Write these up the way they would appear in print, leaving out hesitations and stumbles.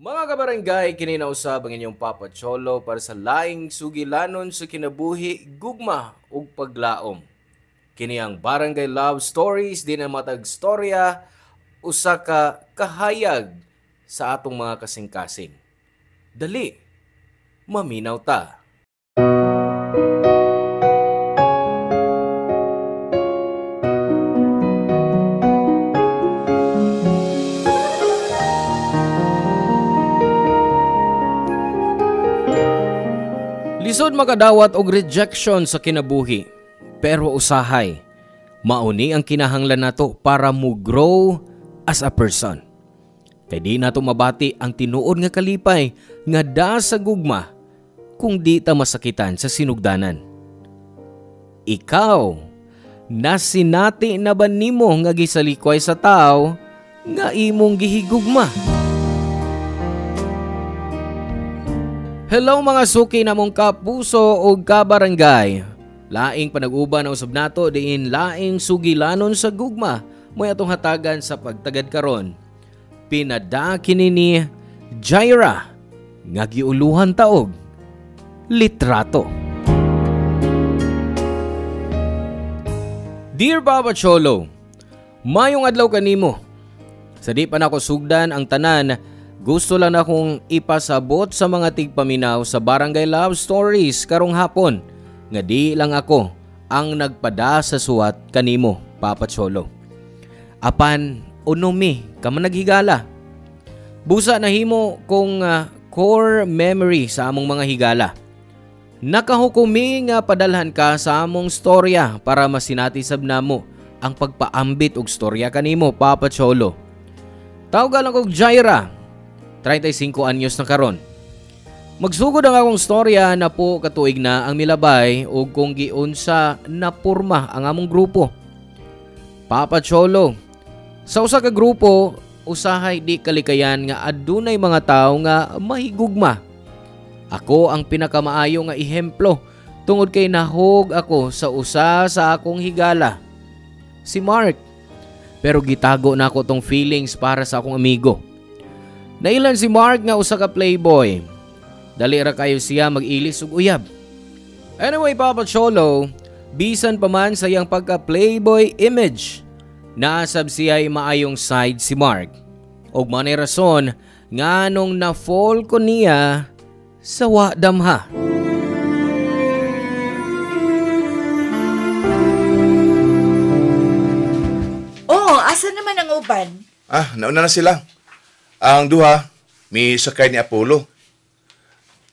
Mga kabarangay, kininausab ang inyong Papa Cholo para sa laing sugilanon sa kinabuhi, gugma ug paglaom. Kini ang Barangay Love Stories, di na matag storya, usa ka kahayag sa atong mga kasing-kasing. Dali, maminaw ta. Lisod makadawat og rejection sa kinabuhi, pero usahay, mauni ang kinahanglan nato para mo grow as a person. Kay di nato mabati ang tinuod nga kalipay nga da sa gugma kung di ta masakitan sa sinugdanan. Ikaw, nasinati na ba nimo nga gisalikway sa tao nga imong gihigugma? Hello mga suki namong kapuso o kabarangay. Laing panag-uban ang usab nato diin laing sugilanon sa gugma moy atong hatagan sa pagtagad karon. Pinada kini ni Jaira nga giuluhan taog litrato. Dear Papa Cholo, mayong adlaw kanimo. Sa di pa nako sugdan ang tanan, gusto lang akong ipasabot sa mga tigpaminaw sa Barangay Love Stories karong hapon nga di lang ako ang nagpada sa suwat kanimo, Papa Cholo. Apan unumi ka man naghigala. Busa nahimo kong core memory sa among mga higala. Nakahukumi nga padalhan ka sa among storya para masinatisab namo ang pagpaambit og storya kanimo, Papa Cholo. Tawag lang kog Jaira. 35 anyos na karon. Magsugod ang akong storya na po katuig na ang milabay o kung giunsa na porma ang among grupo. Papa Cholo, sa usa ka grupo, usahay di kalikayan nga adunay mga tawo nga mahigugma. Ako ang pinakamaayo nga ehemplo tungod kay nahog ako sa usa sa akong higala, si Mark. Pero gitago na ako tong feelings para sa akong amigo. Nailan si Mark nga usa ka playboy. Dali ra kayo siya mag-ilis ug uyab. Anyway, Papa Cholo, bisan pa man sa iyang pagka-playboy image, naasab siya ay maayong side si Mark. Og manay rason nga nung na-fall ko niya sa wadamha. Oh, asa naman ang uban? Nauna na sila. Ang duha, may sakay ni Apollo.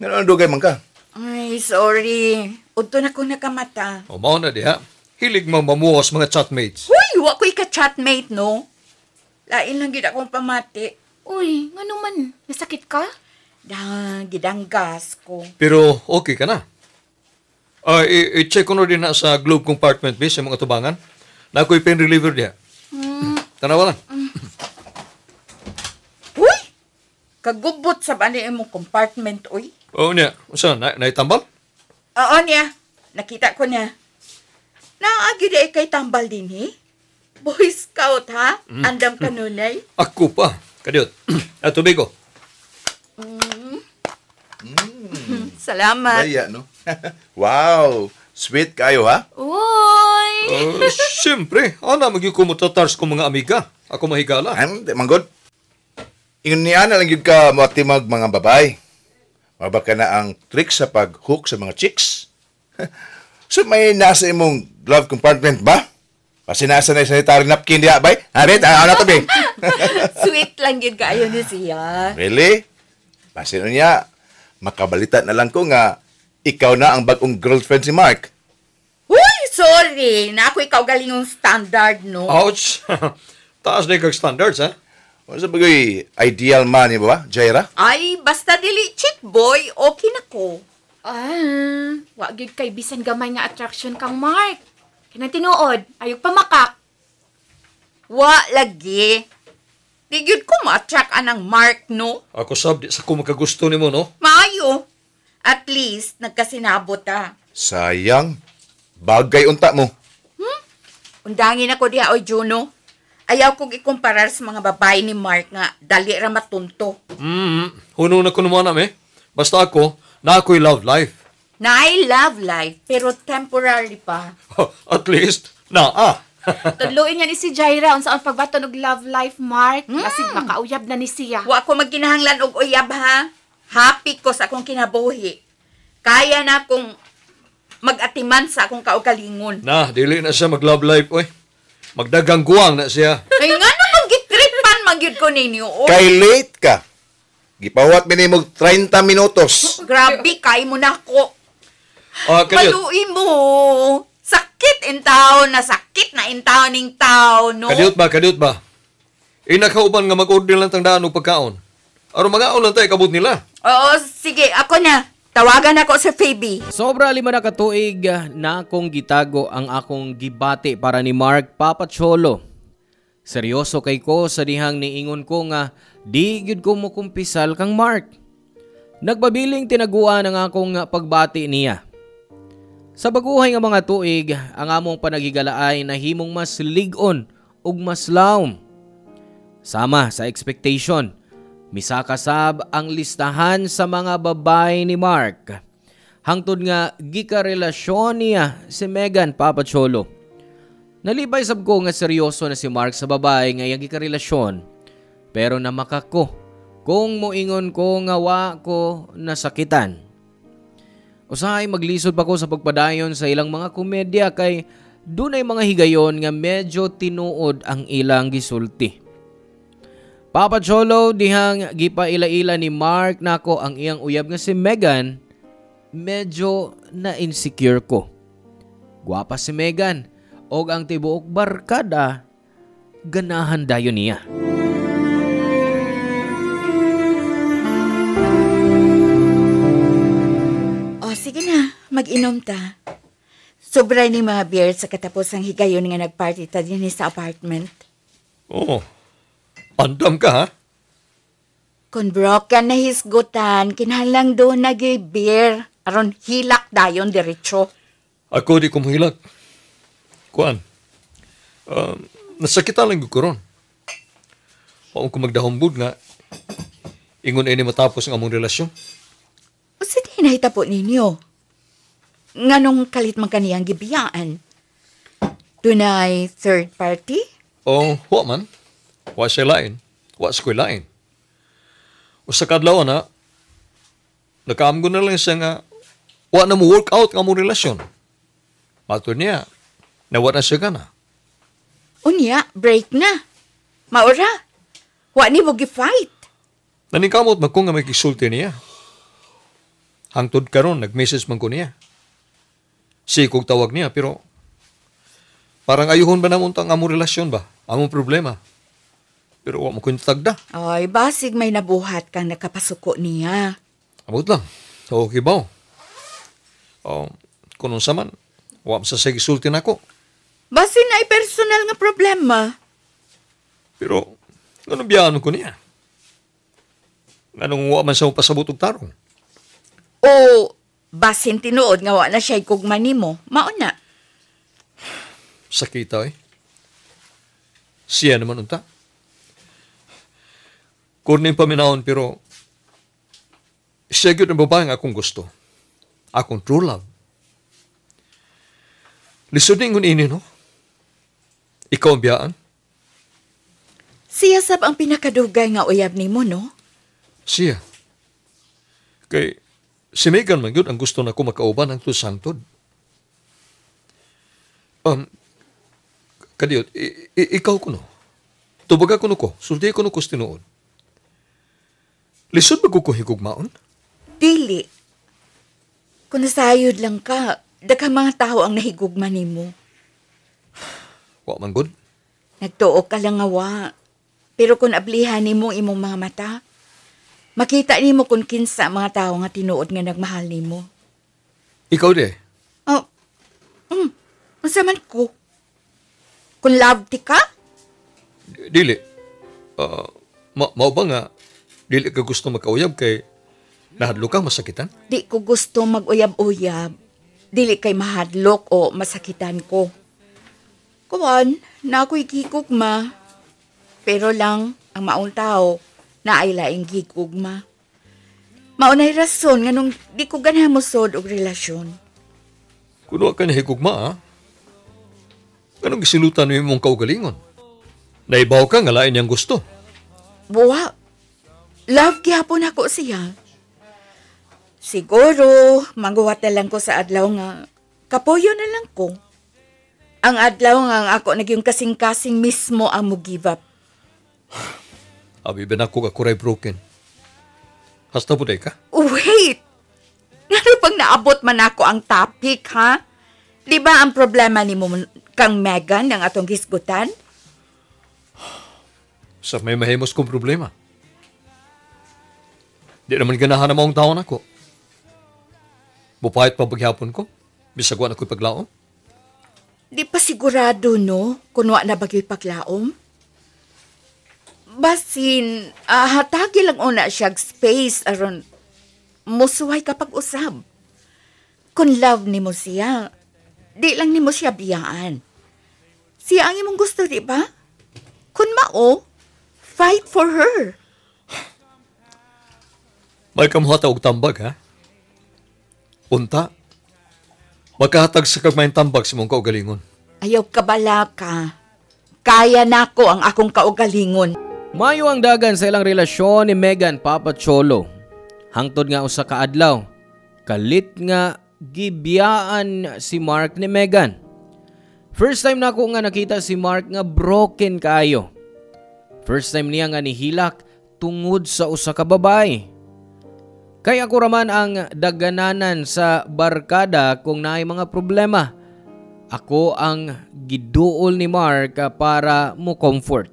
Nga dugay man ka? Ay, sorry. Udto na ko nakamata. O mao na diha. Hilig mo mamuwas mga chatmates. Uy, wa ko'y ka-chatmate, no? Lain lang gid akong pamati. Uy, nga naman, nasakit ka? Gidanggas ko. Pero okay ka na. I-check ko na din na sa Globe Compartment base sa mga tubangan. Na ako'y pain reliever diha. Tanawa lang. Uy! Kagubot sa bani imong compartment, uy. Oo niya. Saan? Naitambal? Oo niya. Nakita ko niya. Naagi di kay tambal din, eh? Boy Scout, ha? Andam kanunay. Ako pa. Kadiyot. At tubig ko. Salamat. Daya, no? Wow! Sweet kayo, ha? Uy! Siyempre. Ana, magigumutatars ko mga amiga. Ako mahigala. Manggod. Ingon niya na lang yun ka matimag mga babay. Mabaka na ang trick sa pag-hook sa mga chicks. So may nasa imong glove compartment ba? Kasi nasa na yung sanitary napkin diya, bay? Habit, ano to, bay? Sweet lang yun kaayo ni siya. Really? Kasi niya, makabalita na lang ko nga ikaw na ang bagong girlfriend si Mark. Uy, sorry. Na ako ikaw galing yung standard, no? Ouch! Taas na yung standards, ha? Ano sa bagay ideal man, ba, Jaira? Ay, basta dili chick boy, okay na ko. Wa gyud kay bisan gamay nga attraction kang Mark. Kanang tinuod, ayog pa makak. Wa lagi. Di gyud ko ma-attract anang Mark, no? Ako sab, di sa ko magkagusto ni mo, no? Maayo. At least, nagkasinabot ta. Sayang. Bagay unta mo. Undangin ako diha, oy Juno. Ayaw kong ikumparar sa mga babae ni Mark nga dali ra matunto. Hunong na ko naman namin. Basta ako, na ako'y love life. Na I love life, pero temporary pa. At least, Tudluin niya ni si Jaira unsa ang pagbaton og love life, Mark. Basig makauyab na ni siya. Wa ko magkinahanglan og uyab ha. Happy ko sa akong kinabuhi. Kaya na akong mag-atiman sa akong kaugalingon. Na, dili na siya mag-love life, oy. Magdagang guwang na siya. Ay nga naman gitripan magyud ko ninyo. Oh. Kay late ka. Gipawat minimog 30 minutos. Grabe kay mo na ko. Kadiyot. Paluin mo. Sakit in taon na sakit na in taon ning tao, no? Kadiyot ba? Inakauban nga mag-order lang tang daan o pagkaon. Aron mag-aon lang tayo kabut nila. Oo, sige, ako na. Tawagan ako sa Phoebe. Sobra 5 na katuig na akong gitago ang akong gibati para ni Mark Papacholo. Seryoso kay ko sa dihang niingon ko nga di gyud ko mo kumpisal kang Mark. Nagbabiling tinaguan ang akong pagbati niya. Sa baguhay nga mga tuig, ang among panagigalaay nahimong mas ligon ug mas lawom. Sama sa expectation, misakasab ang listahan sa mga babay ni Mark. Hangtod nga gikarelasyon niya si Megan Papacholo. Nalibay sab ko nga seryoso na si Mark sa babay nga iyang gikarelasyon. Pero namakako kung moingon ko nga wa ko nasakitan. Usahay maglisod pa ko sa pagpadayon sa ilang mga komedya kay dunay mga higayon nga medyo tinuod ang ilang gisulti. Papacholo dihang gipaila-ila ni Mark nako ang iyang uyab nga si Megan, medyo na-insecure ko. Gwapa si Megan og ang tibuok barkada ganahan dayon niya. O, sige na. Mag-inom ta. Sobra ni mga beer sa katapos ang higayon nga nagparty ta din sa apartment. Oo. Andam ka, ha? Kung broken na hisgutan, kinahanglang doon nag-beer. Aron hilak dayon diretso. Ako di ko mahilak. Kuan. Nasakitan lang ko ron. Paong ko magdahombod nga. Ingon ini matapos ang among relasyon. O sige, nahita po ninyo. Nganong kalit man kaniyang gibiyaan? Dunay third party? O, wa man. Wa siya lain. Wa siya lain. O sa kadlaw na, nakaamgo na lang siya nga, wa na mo work out ang among relasyon. Matod niya, nawa na siya ka na. Unya, break na. Maura, wa ni mo gi-fight. Naningkamot man ko nga may kisulti niya. Hangtod karon nag-message man ko niya. Sikog tawag niya, pero parang ayuhon ba naman ang among relasyon ba? Among problema. Pero wa mo ko tagda. Ay, basig may nabuhat kang nakapasuko niya. Amot lang. Okay ba? Kung sa man, wa sa sige sulti na ko. Basin na personal nga problema. Pero, anong biyano ko niya? Anong wa man sa pasabot og tarong? O, basin tinuod nga wa na siya ikugman nimo. Mauna. Sakita eh. Siya naman unta. Kurnin paminahon pero siya gyud ang babae nga akong gusto. Akong true love. Lisod ningon ini, no? Ikaw ang biyaan? Siya sab ang pinakadugay nga uyab nimo, no? Siya. Kay si Megan man yun ang gusto na ko makauban ang tusangtod. Kadiyot, ikaw kuno. Tubaga kuno ko. Sulti kuno ko tinuod. Lisod ba ko higugmaon? Dili. Kung nasayod lang ka, daghang mga tao ang nahigugman nimo. Wa man good. Nagtuo ka lang nga wa. Pero kung ablihan nimo imong mga mata, makita nimo kung kinsa mga tao nga tinuod nga nagmahal nimo. Ikaw de. Oh, unsa man ko? Kung love ti ka? Dili. Mao ba nga dili ka gusto makauyab kay nahadlo kang masakitan? Di ko gusto mag-uyab-uyab. Dili kay mahadlok o masakitan ko. Kuwan, na ako'y gigugma. Pero lang, ang maong tao na ay laing gigugma. Maunay rason nga nung di ko ganahan mo sod og relasyon. Kuno ka na higugma, ha? Anong gisilutan mo mong kaugalingon? Naibaw ka nga lain niyang gusto. Buwa, love gihapon ako siya. Siguro, mangguwat na lang ko sa adlaw nga kapoyo na lang ko. Ang adlaw nga ako naging kasing-kasing mismo ang mo give up. Abi ba na ako kakuray broken? Hasta po ka? Wait! Nga pag naabot man ako ang topic, ha? Di ba ang problema ni mo kang Megan ng atong gisgutan? Sa may mahimos kong problema. Di naman ganahan na maong taon ako. Bupahit pa baghapon ko. Bisagwan ako'y paglaom. Di pa sigurado, no? Kung wa na bagyo'y paglaom? Basin, hatagi lang una siya space aron musuhay kapag usab. Kung love ni mo siya, di lang ni mo siya biyaan. Siya ang imong gusto, di ba? Kung mao, fight for her. May kamuhata og tambag, ha? Unta, magkahatag sa kagmayang tambag sa mong kaugalingon. Ayaw kabala ka. Kaya nako ang akong kaugalingon. Mayo ang dagan sa ilang relasyon ni Megan Papa Cholo. Hangtod nga usa ka adlaw, kalit nga gibiyaan si Mark ni Megan. First time na ako nga nakita si Mark nga broken kaayo. First time niya nga nihilak tungod sa usa ka babae. Kaya ako raman ang dagananan sa barkada kung naay mga problema. Ako ang giduol ni Mark para mo comfort.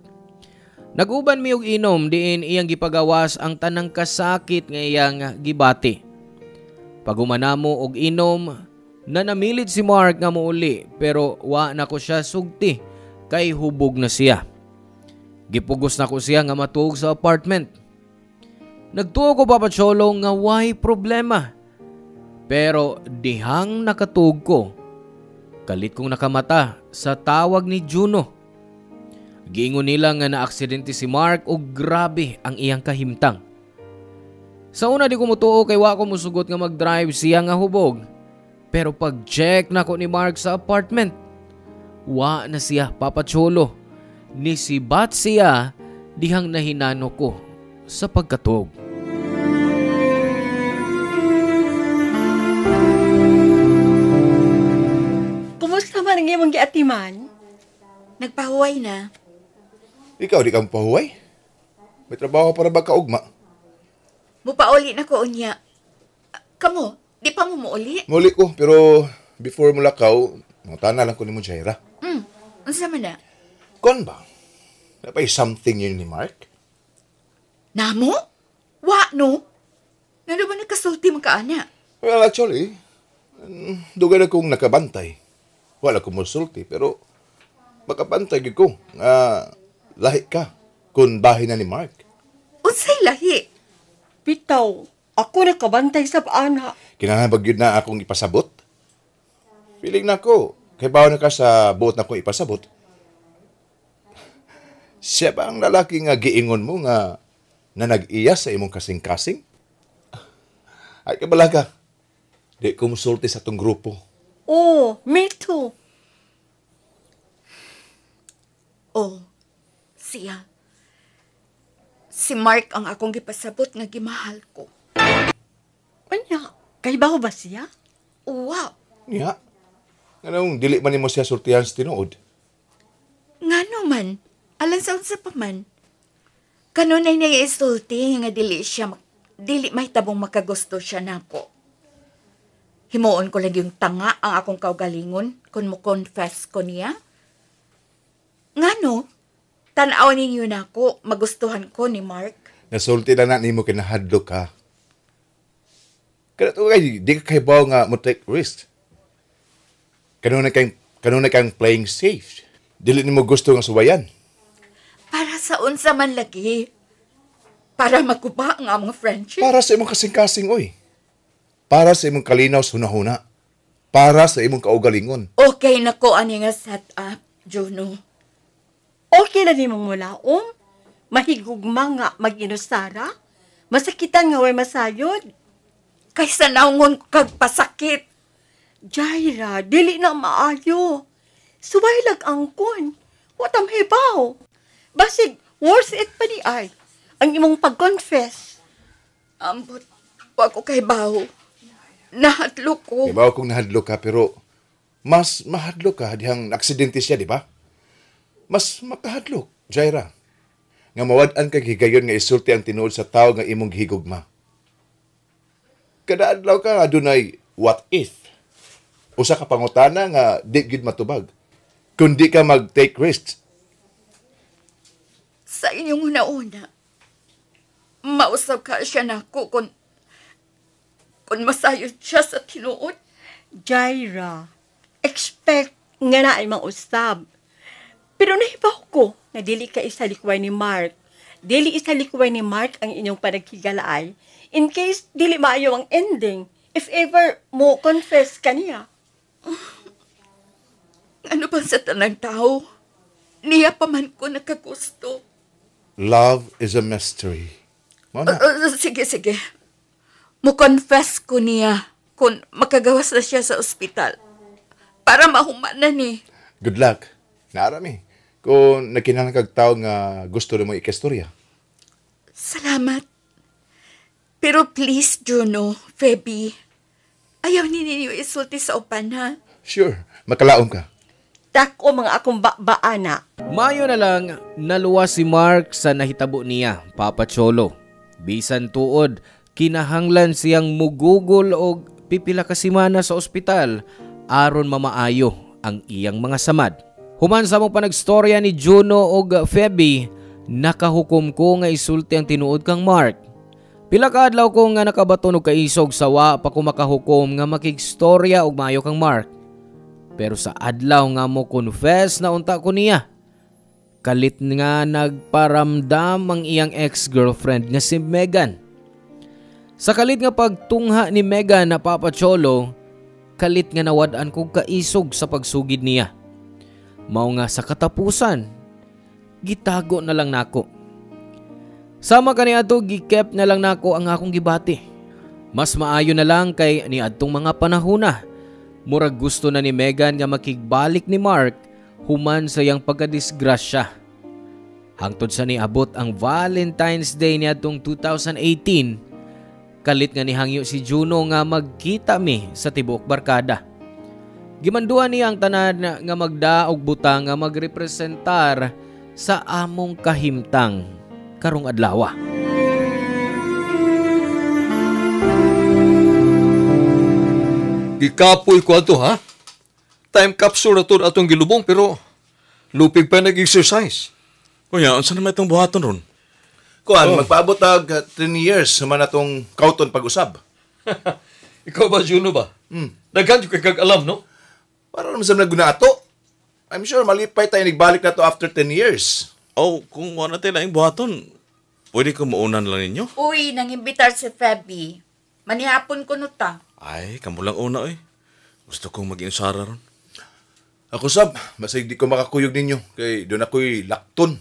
Naguban mi og inom diin iyang gipagawas ang tanang kasakit nga iyang gibati. Pagumanamo og inom, nanamilit si Mark nga muuli pero wa na ko siya sugti kay hubog na siya. Gipugos na ko siya nga matuog sa apartment. Nagtuo ko Papa Cholo nga way problema. Pero dihang nakatuog ko, kalit kong nakamata sa tawag ni Juno. Giingon nila nga na-aksidente si Mark o grabe ang iyang kahimtang. Sa una di ko mutuo kay wa ko musugot nga mag-drive siya nga hubog. Pero pag-check na ko ni Mark sa apartment, wa na siya Papa Cholo. Nisibat siya dihang nahinano ko sa pagkatuog. Kumusta man ang iyong giatiman? Nagpahuway na. Ikaw, di ka mapahuway? May trabaho para ba kaugma? Mupauli na ko unya. Kamo, di pa mo muuli? Muli ko, pero before mo lakaw, mutana lang ko ni mo, Jaira. Unsa man na? Kon ba? Napay something yun ni Mark? Namo? Wa no? Nga ba nagkasulti mo ka, ana? Well, actually, dugay na kong nakabantay. Wala ko musulti, pero makabantay gid ko nga lahi ka kung bahay na ni Mark. Unsay lahi? Bitaw, ako nakabantay sa paana. Kinahanglan yun na akong ipasabot. Feeling na ko, kay bawa na ka sa buot na ko ipasabot. Siya ba ang lalaki nga giingon mo nga na nag-iya sa imong kasing-kasing? Ay, kabala ka. Di ko musulti sa tong grupo. Oh, me too. Oh, siya. Si Mark ang akong gipasabot nga gimahal ko. Anya, kay ba ba siya? Wow. Niya. Anong dili man mo siya sultihan sa tinuod? Ngano man, alang sa unsa pa man. Kanunay na isulti nga dili may tabong makagusto siya nako. Himuon ko lang yung tanga ang akong kaugalingon kung mo confess ko niya. Ngano, tanaw ninyo na ako, magustuhan ko ni Mark. Nasulti na nimo kinahadlok ka. Kada to kay di ka kay bawo nga mo take risk. Kanunay kang playing safe. Dili nimo gusto nga suwayan. Para sa unsa man lagi. Para makuba ang among friendship. Para sa imong kasing-kasing oy. Para sa imong kalinaw sa hunahuna. Para sa imong kaugalingon. Okay na ko ani nga setup, Juno. Okay na di mong mulaom? Mahigugma nga mag-inusara? Masakitan nga way masayod. Kaysa naungon kag pasakit. Jaira, dili na maayo. Suway lag angkon. Watam hibaw. Basig, worth it pa di ay. Ang imong pag-confess. Ambot, wa ko kay baho. Nahadlo ko. Di ba kung nahadlok ka, pero mas mahadlok ka dihang aksidente siya, di ba? Mas makahadlok, Jaira. Nga mawad-an ka higayon nga isulti ang tinuod sa tao nga imong gihigugma. Kada adlaw ka adunay what if? Usa ka pangutana nga di gyud matubag. Kundi ka mag-take risks. Sa inyong una-una, mausap ka siya nako kung masayod siya sa tinuod. Jaira, expect nga na ay usab. Pero nahibaw ko na dili ka isa likway ni Mark. Dili isa likway ni Mark ang inyong panagkigalaay in case dili maayo ang ending if ever mo confess ka niya. Ano ba sa tanang tao? Niya pa man ko nakagusto. Love is a mystery. Mana? Sige. Mo-confess ko niya kung makagawas na siya sa ospital. Para mahuman na ni. Good luck. Naarami. Kung nakinahanglan kag tao nga gusto rin mo ikastorya. Salamat. Pero please, Juno, Feby, ayaw ninyo isulti sa upan, ha? Sure. Makalaom ka. Dako mga akong baana. Mayo na lang, naluwas si Mark sa nahitabo niya, Papa Cholo. Bisan tuod, kinahanglan siyang mugugol o pipila ka simana sa ospital aron mamaayo ang iyang mga samad. Human sa mong panagstorya ni Juno o Feby, nakahukom ko nga isulti ang tinuod kang Mark. Pila ka adlaw ko nga nakabaton og kaisog sawa pa ko makahukom nga makigstorya og maayo kang Mark. Pero sa adlaw nga mo confess na unta ko niya, kalit nga nagparamdam ang iyang ex-girlfriend nga si Megan. Sa kalit nga pagtungha ni Megan na Papa Cholo, kalit nga nawad-an kog kaisog sa pagsugid niya. Mao nga sa katapusan, gitago na lang nako. Sama kaniadto gikep na lang nako ang akong gibati. Mas maayo na lang kay niadtong mga panahona. Murag gusto na ni Megan nga makigbalik ni Mark human sa iyang pagkadisgrasya. Hangtod sa niabot ang Valentine's Day niadtong 2018, kalit nga nihangyo si Juno nga magkita mi sa tibuok barkada. Gimanduan niya ang tanan nga magdaog butang nga magrepresentar sa among kahimtang karong adlaw. Gikapoy ko ato, ha? Time capsule na to atong gilubong, pero lupig pa nag-exercise. Kuya, unsa naman itong buhaton ron? Kuan, magpaabot tag 10 years sa atong kauton pag-usab. Ikaw ba, Juno ba? Daghan yung kag alam, no? Para naman sa naguna ato. I'm sure malipay tayo nagbalik na to after 10 years. Oh, kung wala tayo lang buhaton, pwede ko maunan lang ninyo? Uy, nangimbitar si Feby. Manihapon ko nuta. Ay, kamo lang una, eh. Gusto kong mag-insara ron. Ako sab, basig di ko makakuyog ninyo. Kay doon ako'y lakton.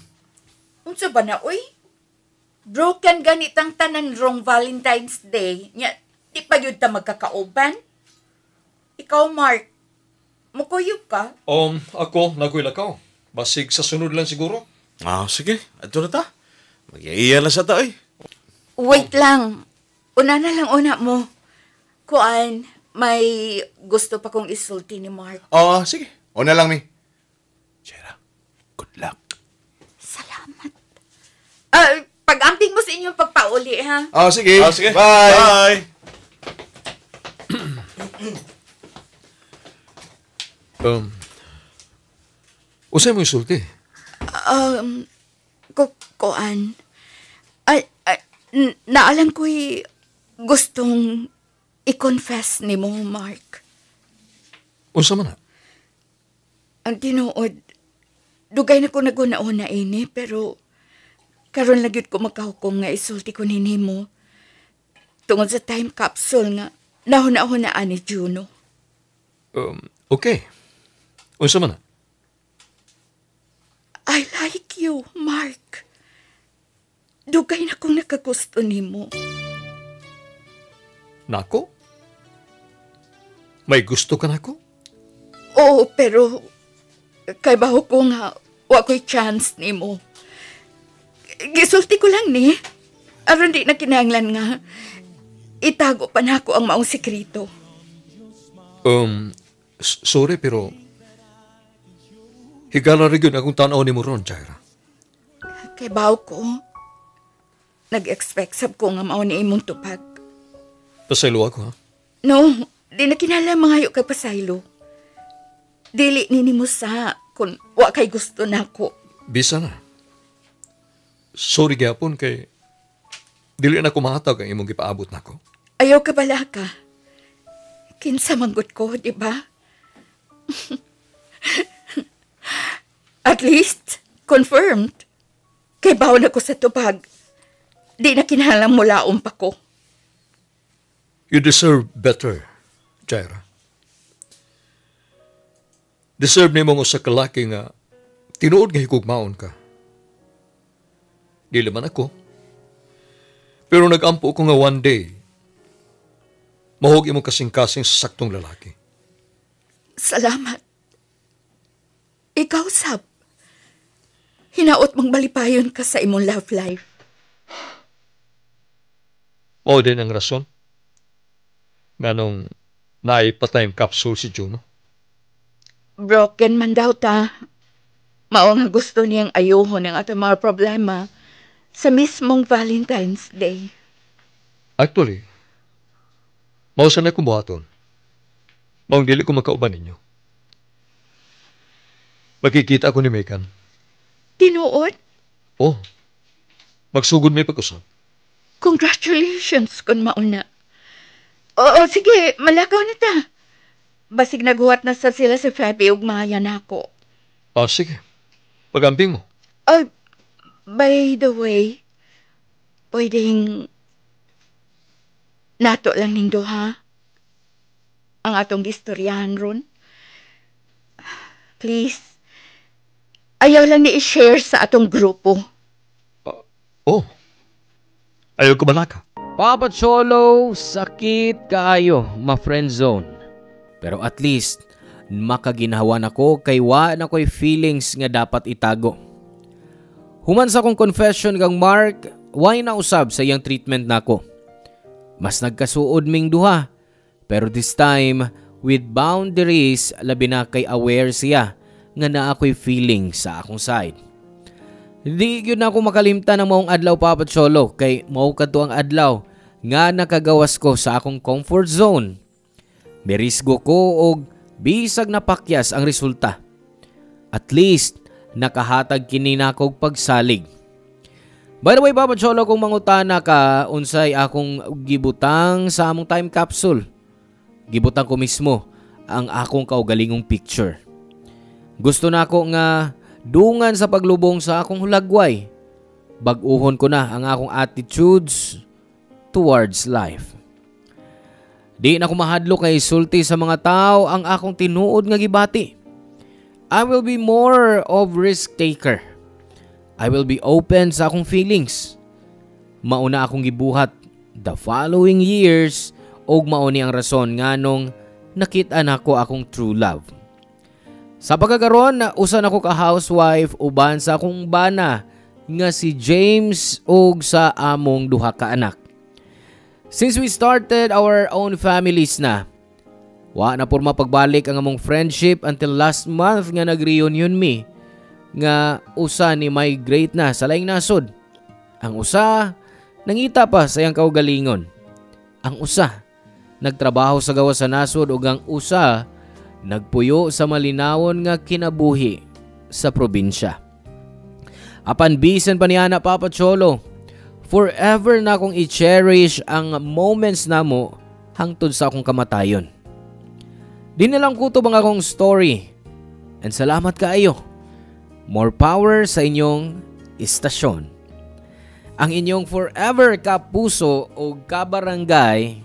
Unsa ba na, uy? Broken ganitang tanan rong Valentine's Day. Nya, di pa yun ta magkakauban? Ikaw, Mark, mukuyog ka? Ako, naguilakaw. Basig sa sunod lang siguro. Ah, sige. Ato na ta. Mag-iiya lang sa ta, eh. Wait lang. Una na lang una mo. Kuan, may gusto pa kong isulti ni Mark. Oh, sige. O na lang, mi. Jera, good luck. Salamat. Pag-amping mo sa inyong pagpauli, ha? Oh, sige. Ah, sige. Bye. Bye. Usay mo isulti? Kuan. Naalam ko'y gustong i-confess ni mo, Mark. Unsa man na? Ang tinuod, dugay na ko naguna-una ini, pero karon lagyud ko magkahukom nga isulti ko ni mo. Tungod sa time capsule nga, nahuna-hunaan ni Juno. Okay. Unsa man na? I like you, Mark. dugay na kong nakagusto nimo. Nako? May gusto ka nako? Oo, pero kay baho ko nga wa ko'y chance nimo. Gisulti ko lang ni. Aron di na kinahanglan nga itago pa nako ang maong sekreto. Sorry pero higala rin yun akong tanaw ni mo ron, Jaira. Kay baho ko, nag-expect sab ko nga mao ni imong tupag. Pasaylo ako, ha? No, di na kinala mga hayo kay pasaylo. Dili ni nimo sa kung wa kay gusto nako. Bisa na. Sorry gyapon kay dili na ko mahatag ang imong gipaabot nako. Ayaw ka bala ka. Kinsa manggut ko, di ba? At least, confirmed. Kay bawo na ko sa tubag. Di na kinahanglan mulaom pa ko. You deserve better, Jaira. Deserve ni mong usa ka laki nga tinuod nga higugmaon ka. Dili man ako. Pero nagampo ko nga one day, mahog imong kasing-kasing sa saktong lalaki. Salamat. Ikaw, Sab. Hinaot mong balipayon ka sa imong love life. O din ang rason. Nganong naipatime capsule si Juno. Broken man daw ta. Mao nga gusto niyang ayuhon ang atong mga problema sa mismong Valentine's Day. Actually, mausan na kumuhaton. Maong dili ko makauban ninyo. Magkikita ako ni Megan. Tinuod? Oh, magsugod may pag-usap. Congratulations kung mauna. Oo, sige, malakaw na ta. Basig naguhat na sa sila si Febby ug maya na ako. Sige. Pag-amping mo. By the way, pwedeng nato lang ning duha ang atong gistoryahan ron. Please, ayaw lang ni i-share sa atong grupo. Ayaw ko malaka. Papa Cholo, sakit kaayo, ma-friend zone. Pero at least, makaginhawan ako kay wa na ko'y feelings nga dapat itago. Human sa kong confession kang Mark, why na usab sa iyang treatment nako. Mas nagkasuod ming duha, pero this time, with boundaries, labi na kay aware siya nga na ako'y feeling sa akong side. Di yun na ako makalimtan ng maong adlaw, Papa Cholo, kay mao kadto ang adlaw nga nakagawas ko sa akong comfort zone. Merisgo ko og bisag napakyas ang resulta. At least, nakahatag kini nakog pagsalig. By the way, Papa Cholo, kung mangutana ka, unsay akong gibutang sa among time capsule. Gibutang ko mismo ang akong kaugalingong picture. Gusto na ako nga dungan sa paglubong sa akong hulagway. Bag-uhon ko na ang akong attitudes towards life. Di na ko mahadlo kay sulti sa mga tao ang akong tinuod nga gibati. I will be more of risk taker. I will be open sa akong feelings. Mauna akong gibuhat the following years og mauni ang rason nganong nakita nako akong true love. Sa pagkakaroon, usan ako ka housewife uban sa akong bana nga si James ug sa among duha ka anak. Since we started our own families na, wa na porma pagbalik ang among friendship until last month nga nag-reunion me nga usa ni migrate na sa laing nasod. Ang usa nangita pa sa iyang kaugalingon. Ang usa nagtrabaho sa gawas sa nasod ug ang usa nagpuyo sa malinawon nga kinabuhi sa probinsya. Apan bisan pa niya na, Papa Cholo, forever na akong i-cherish ang moments namo hangtod sa akong kamatayon. Di na lang kutob ang akong story. And salamat kaayo. More power sa inyong istasyon. Ang inyong forever kapuso o kabarangay,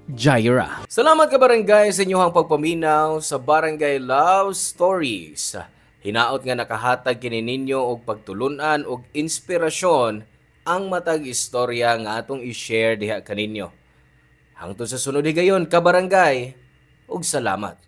Jaira. Salamat ka barangay sa inyong pagpaminaw sa Barangay Love Stories. Hinaot nga nakahatag kini ninyo og pagtulunan og inspirasyon ang matag istorya nga atong i-share diha kaninyo. Hangtod sa sunod higayon ka barangay ug salamat.